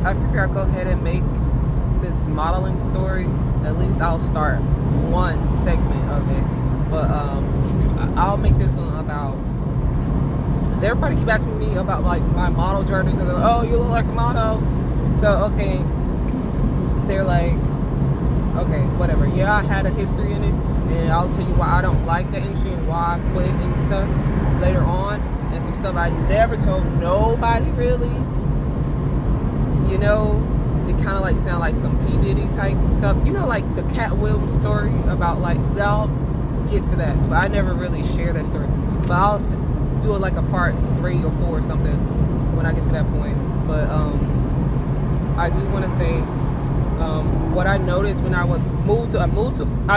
I figure I'll go ahead and make this modeling story. At least I'll start one segment of it. But I'll make this one about. Cause everybody keep asking me about like my model journey because they're like, oh, you look like a model. So okay, they're like, okay, whatever. Yeah, I had a history in it, and I'll tell you why I don't like the industry and why I quit and stuff later on, and some stuff I never told nobody really. You know, it kind of like sound like some P. Diddy type stuff. You know, like the Cat Williams story about like, they'll get to that, but I never really share that story. But I'll do it like a part 3 or 4 or something when I get to that point. But I do want to say what I noticed when I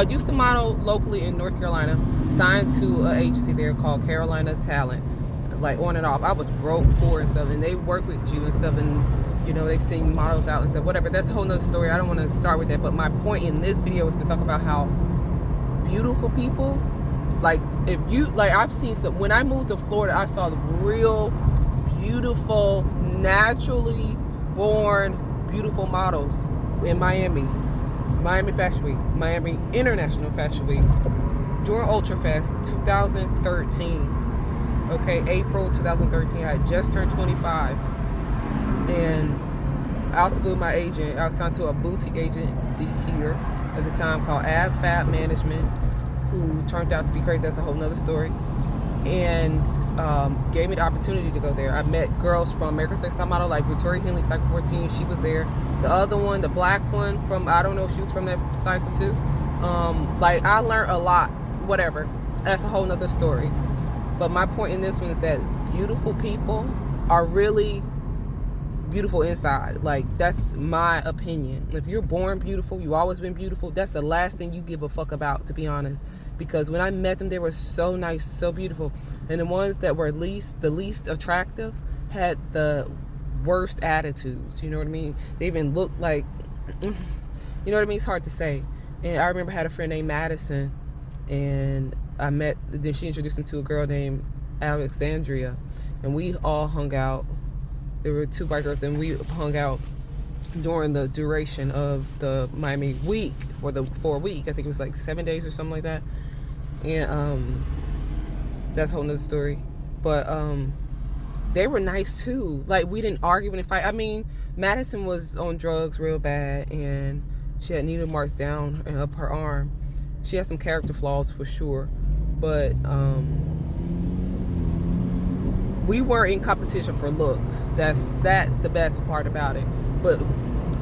used to model locally in North Carolina, signed to an agency there called Carolina Talent, like on and off. I was broke, poor and stuff, and they work with you and stuff, and you know, they send models out and stuff, whatever. That's a whole nother story. I don't want to start with that, but my point in this video is to talk about how beautiful people, like, if you, like, I've seen some, when I moved to Florida, I saw the real beautiful, naturally born, beautiful models in Miami Fashion Week, Miami International Fashion Week, during Ultra Fest 2013. Okay, April 2013. I had just turned 25. And out the blue, my agent, I was signed to a boutique agency here at the time called Ab Fab Management, who turned out to be crazy. That's a whole nother story. And gave me the opportunity to go there. I met girls from American Sex Top Model, like Victoria Henley, Cycle 14. She was there. The other one, the black one from, I don't know if she was from that cycle too. Like, I learned a lot, whatever. That's a whole nother story. But my point in this one is that beautiful people are really beautiful inside. Like, that's my opinion. If you're born beautiful, you always been beautiful, that's the last thing you give a fuck about, to be honest. Because when I met them, they were so nice, so beautiful. And the ones that were the least attractive had the worst attitudes. You know what I mean? They even looked like, you know what I mean? It's hard to say. And I remember I had a friend named Madison, and then she introduced me to a girl named Alexandria, and we all hung out. There were 2 white girls, and we hung out during the duration of the Miami week, for a week. I think it was like 7 days or something like that. And that's a whole nother story. But they were nice too. Like, we didn't argue, we didn't fight. I mean, Madison was on drugs real bad, and she had needle marks down and up her arm. She had some character flaws for sure, but we were in competition for looks. That's the best part about it. But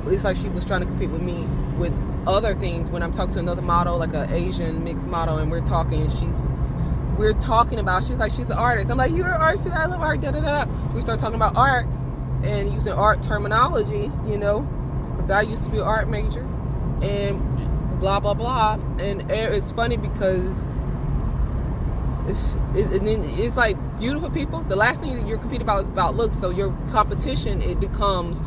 it's like she was trying to compete with me with other things. When I'm talking to another model, like an Asian mixed model, and we're talking, and she's like, she's an artist. I'm like, you're an artist too? I love art, da da da. We start talking about art and using art terminology, you know, because I used to be an art major, and blah blah blah. And it's funny because it's like beautiful people. The last thing that you're competing about is about looks. So your competition, it becomes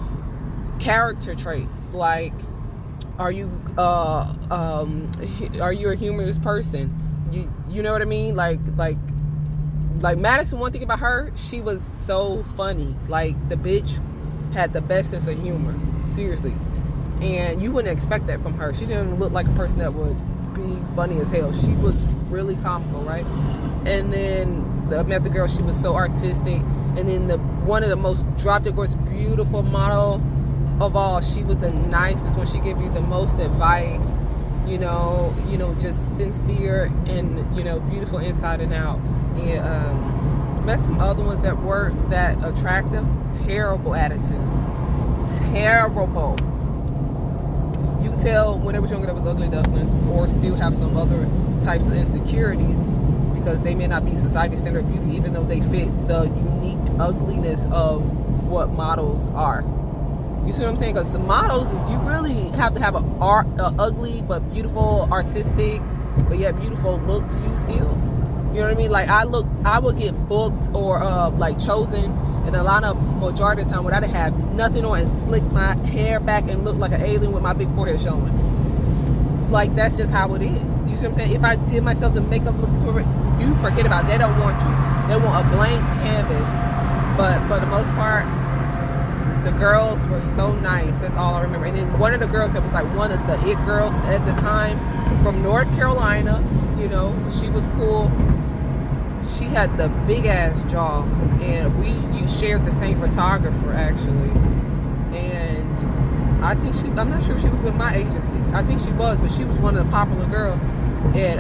character traits. Like, are you a humorous person? You know what I mean? Like Madison, one thing about her, she was so funny. Like, the bitch had the best sense of humor. Seriously. And you wouldn't expect that from her. She didn't look like a person that would be funny as hell. She was really comical, right? And then I met the girl, she was so artistic. And then one of the most drop-dead-gorgeous, beautiful model of all, she was the nicest one. She gave you the most advice, you know, just sincere and, you know, beautiful inside and out. And met some other ones that weren't that attractive. Terrible attitudes. Terrible. You could tell when they was younger that was ugly ducklings, or still have some other types of insecurities, because they may not be society standard beauty, even though they fit the unique ugliness of what models are. You see what I'm saying? Because models is, you really have to have a ugly but beautiful, artistic, but yet beautiful look to you still. You know what I mean? Like, I would get booked or like chosen in a lineup majority of the time without have nothing on and slick my hair back and look like an alien with my big forehead showing. Like, that's just how it is. You see what I'm saying? If I did myself the makeup look for it, you forget about it. They don't want you. They want a blank canvas. But for the most part, The girls were so nice. That's all I remember. And then one of the girls that was like one of the it girls at the time from North Carolina, you know, she was cool. She had the big ass jaw, and you shared the same photographer actually. And I think I'm not sure if she was with my agency. I think she was, but she was one of the popular girls. And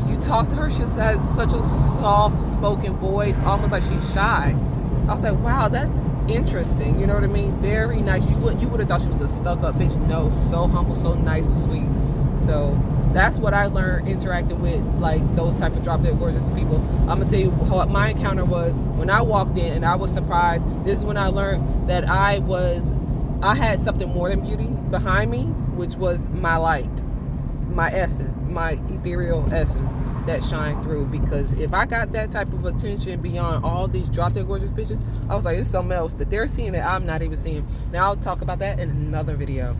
you talked to her, she had such a soft spoken voice, almost like she's shy. I was like, wow, that's interesting. You know what I mean? Very nice. You would have thought she was a stuck up bitch. No, so humble, so nice and sweet. So that's what I learned interacting with like those type of drop dead gorgeous people. I'm gonna tell you what my encounter was when I walked in, and I was surprised. This is when I learned that I had something more than beauty behind me, which was my light, my essence, my ethereal essence that shined through. Because if I got that type of attention beyond all these drop dead gorgeous bitches, I was like, it's something else that they're seeing that I'm not even seeing. Now I'll talk about that in another video.